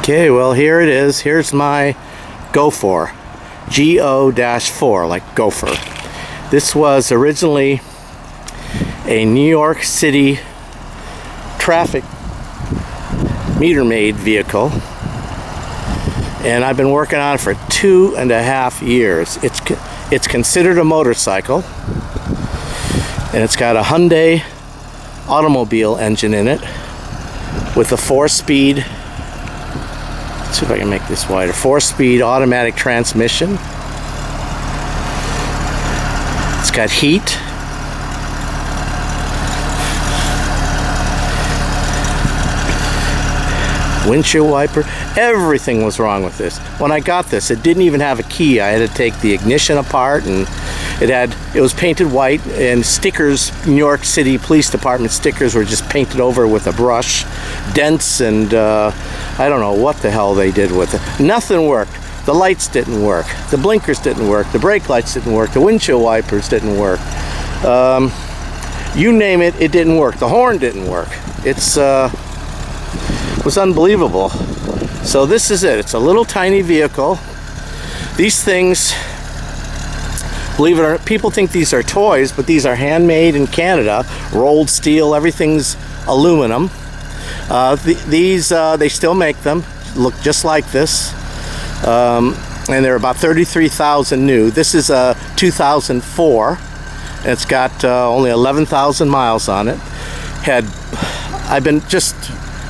Okay, well here it is. Here's my Go-4, Go-4, like gopher. This was originally a New York City traffic meter maid vehicle, and I've been working on it for 2.5 years. It's considered a motorcycle, and it's got a Hyundai automobile engine in it with a 4-speed, let's see if I can make this wider, 4-speed automatic transmission. It's got heat. Windshield wiper, everything was wrong with this. When I got this, it didn't even have a key. I had to take the ignition apart, and it was painted white, and stickers, New York City Police Department stickers, were just painted over with a brush. Dents, and I don't know what the hell they did with it. Nothing worked. The lights didn't work. The blinkers didn't work. The brake lights didn't work. The windshield wipers didn't work. You name it, it didn't work. The horn didn't work. It was unbelievable. So this is it. It's a little tiny vehicle. These things, believe it or not, people think these are toys, but these are handmade in Canada, rolled steel, everything's aluminum. They still make them, look just like this, and they're about 33,000 new. This is a 2004, and it's got only 11,000 miles on it. I've been just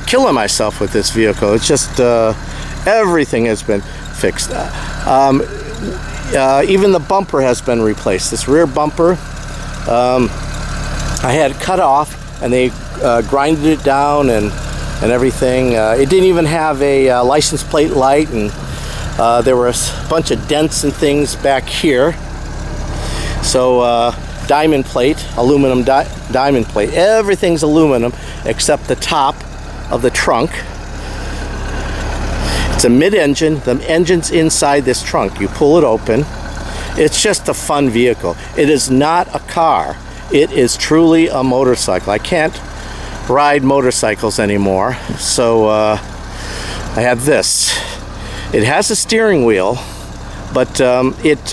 killing myself with this vehicle. It's just everything has been fixed. Even the bumper has been replaced. This rear bumper, I had cut off, and they grinded it down and everything. It didn't even have a license plate light, and there were a bunch of dents and things back here. So diamond plate, aluminum diamond plate. Everything's aluminum except the top of the trunk. It's a mid-engine. The engine's inside this trunk. You pull it open. It's just a fun vehicle. It is not a car. It is truly a motorcycle. I can't ride motorcycles anymore, so I have this. It has a steering wheel, but it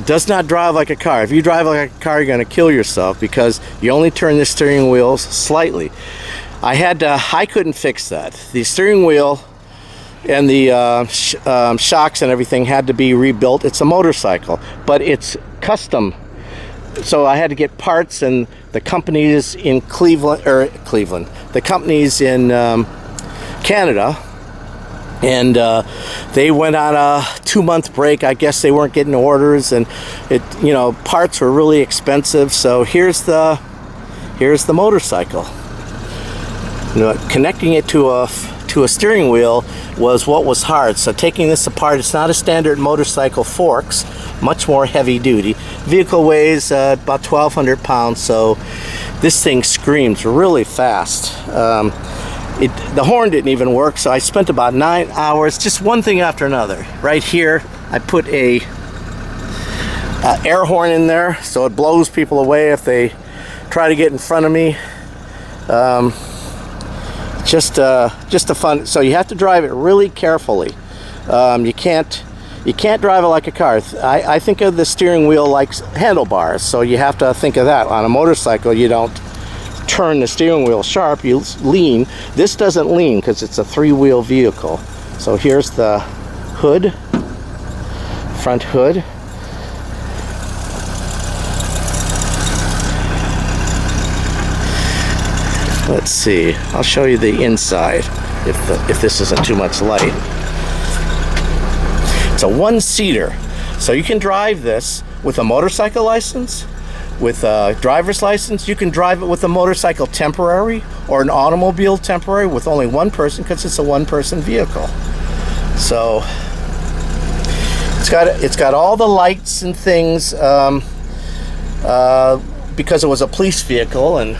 does not drive like a car. If you drive like a car, you're going to kill yourself, because you only turn the steering wheels slightly. I couldn't fix that. The steering wheel and the shocks and everything had to be rebuilt. It's a motorcycle, but it's custom. So I had to get parts, and the companies in the companies in Canada, and they went on a 2-month break. I guess they weren't getting orders, and parts were really expensive. So here's the motorcycle. Connecting it to a steering wheel was what was hard. So taking this apart, it's not a standard motorcycle forks, much more heavy duty. Vehicle weighs about 1,200 pounds, so this thing screams really fast. The horn didn't even work, so I spent about 9 hours, just one thing after another. Right here, I put a air horn in there, so it blows people away if they try to get in front of me. Just a fun. So you have to drive it really carefully. You can't drive it like a car. I think of the steering wheel like handlebars, so you have to think of that. On a motorcycle, you don't turn the steering wheel sharp, you lean. This doesn't lean because it's a 3-wheel vehicle. So here's the hood, front hood. Let's see, I'll show you the inside if this isn't too much light. It's a 1-seater, so you can drive this with a motorcycle license, with a driver's license. You can drive it with a motorcycle temporary or an automobile temporary with only one person, because it's a 1-person vehicle. So it's got all the lights and things, because it was a police vehicle, and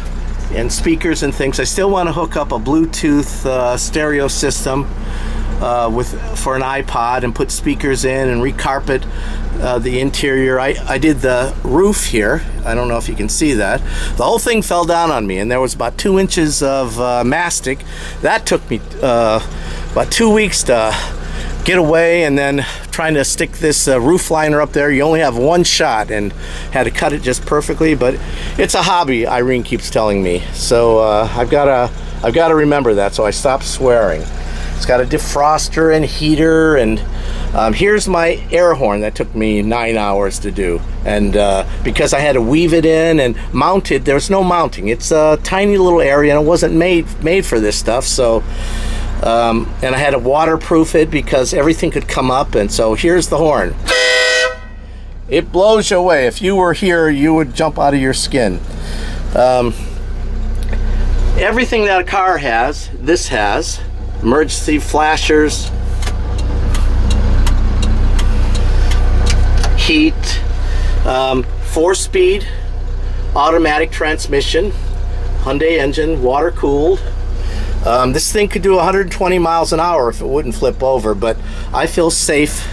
speakers and things. I still want to hook up a Bluetooth stereo system for an iPod and put speakers in and recarpet the interior. I did the roof here. I don't know if you can see that. The whole thing fell down on me, and there was about 2 inches of mastic. That took me about 2 weeks to get away, and then trying to stick this roof liner up there. You only have one shot, and had to cut it just perfectly. But it's a hobby, Irene keeps telling me, so I've got to remember that. So I stopped swearing. It's got a defroster and heater, and here's my air horn that took me 9 hours to do. And because I had to weave it in and mount it, there's no mounting. It's a tiny little area, and it wasn't made for this stuff. So, and I had to waterproof it because everything could come up. And so here's the horn. It blows you away. If you were here, you would jump out of your skin. Everything that a car has, this has. Emergency flashers, heat, 4-speed automatic transmission, Hyundai engine, water cooled. This thing could do 120 miles an hour if it wouldn't flip over, but I feel safe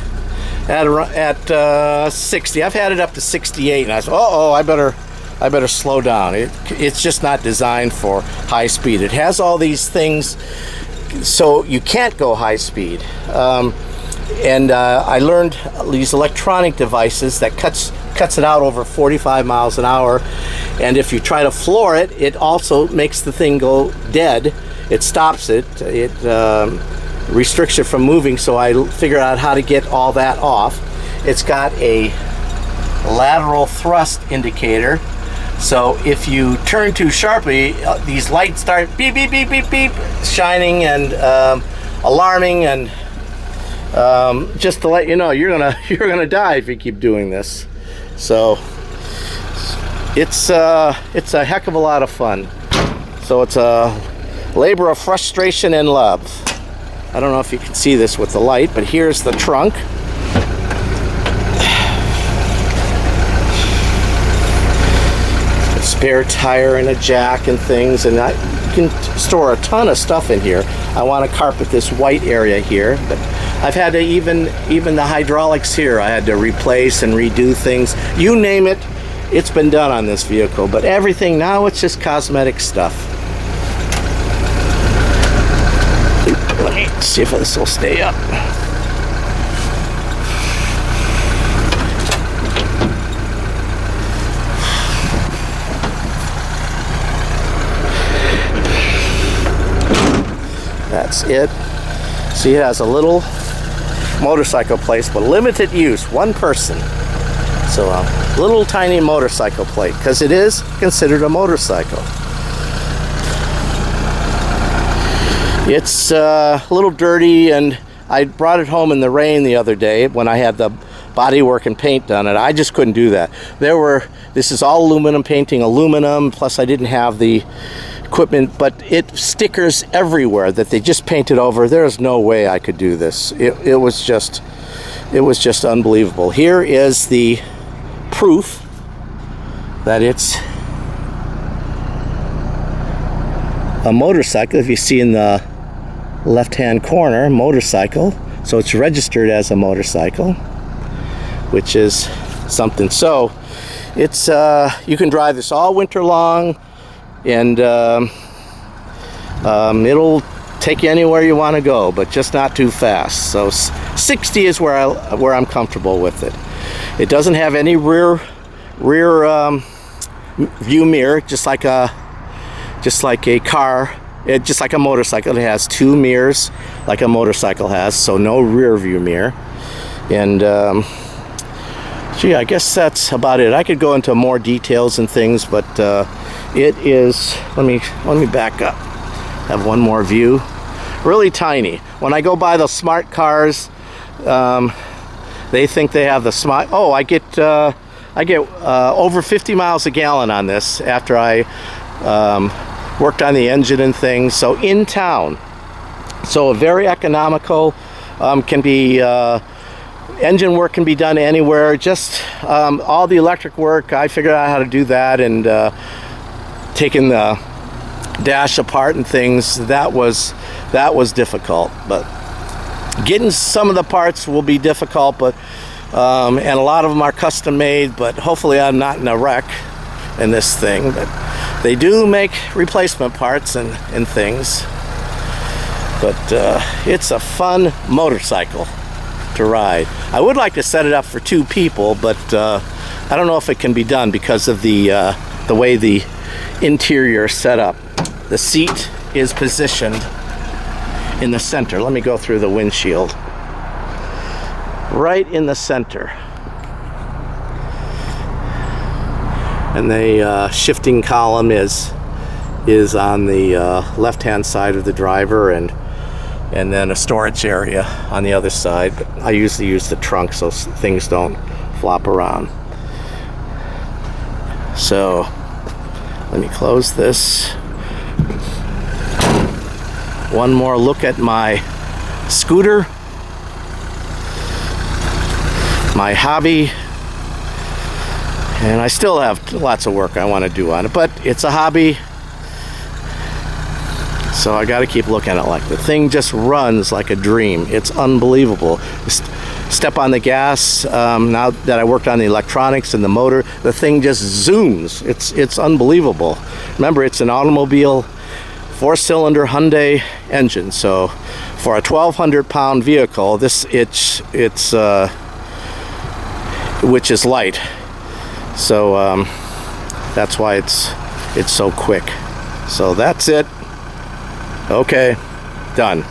at 60. I've had it up to 68, and I said, oh, I better slow down. It's just not designed for high speed. It has all these things so you can't go high speed, and I learned these electronic devices that cuts it out over 45 miles an hour, and if you try to floor it, it also makes the thing go dead. It stops it. It restricts it from moving. So I figured out how to get all that off. It's got a lateral thrust indicator. So if you turn too sharply, these lights start beep, beep, beep, beep, beep, shining and alarming, and just to let you know, you're gonna die if you keep doing this. So it's a heck of a lot of fun. So it's a labor of frustration and love. I don't know if you can see this with the light, but here's the trunk. Spare tire and a jack and things, and you can store a ton of stuff in here. I want to carpet this white area here, but I've had to even the hydraulics here, I had to replace and redo things. You name it, it's been done on this vehicle, but everything now, it's just cosmetic stuff. Let me see if this will stay up. That's it. See, it has a little motorcycle place, but limited use, one person. So a little tiny motorcycle plate, because it is considered a motorcycle. It's a little dirty, and I brought it home in the rain the other day when I had the bodywork and paint done, and I just couldn't do that. This is all aluminum painting, aluminum, plus I didn't have the equipment, but it stickers everywhere that they just painted over. There's no way I could do this. It was just unbelievable. Here is the proof that it's a motorcycle. If you see in the left-hand corner, motorcycle, so it's registered as a motorcycle, which is something. So it's you can drive this all winter long, and it'll take you anywhere you want to go, but just not too fast. So 60 is where I'm comfortable with it. It doesn't have any rear view mirror, just like a car. Just like a motorcycle, it has 2 mirrors, like a motorcycle has. So no rear view mirror. And gee, I guess that's about it. I could go into more details and things, but it is, let me back up, have one more view. Really tiny. When I go by the smart cars, they think they have the smart, I get over 50 miles a gallon on this after I worked on the engine and things. So in town, so very economical, can be engine work can be done anywhere. Just all the electric work, I figured out how to do that, and taking the dash apart and things, that was difficult, but Getting some of the parts will be difficult, but and a lot of them are custom made, but hopefully I'm not in a wreck in this thing. But they do make replacement parts and things. But it's a fun motorcycle to ride. I would like to set it up for 2 people, but I don't know if it can be done because of the way the interior is set up. The seat is positioned in the center. Let me go through the windshield. Right in the center. And the shifting column is on the left-hand side of the driver, and then a storage area on the other side. But I usually use the trunk so things don't flop around. So let me close this. One more look at my scooter, my hobby, and I still have lots of work I want to do on it, but it's a hobby, so I got to keep looking at it. Like, the thing just runs like a dream. It's unbelievable. Step on the gas. Now that I worked on the electronics and the motor, the thing just zooms. It's unbelievable. Remember, it's an automobile 4-cylinder Hyundai engine, so for a 1,200-pound vehicle, it's which is light, so that's why it's so quick. So that's it. Okay, done.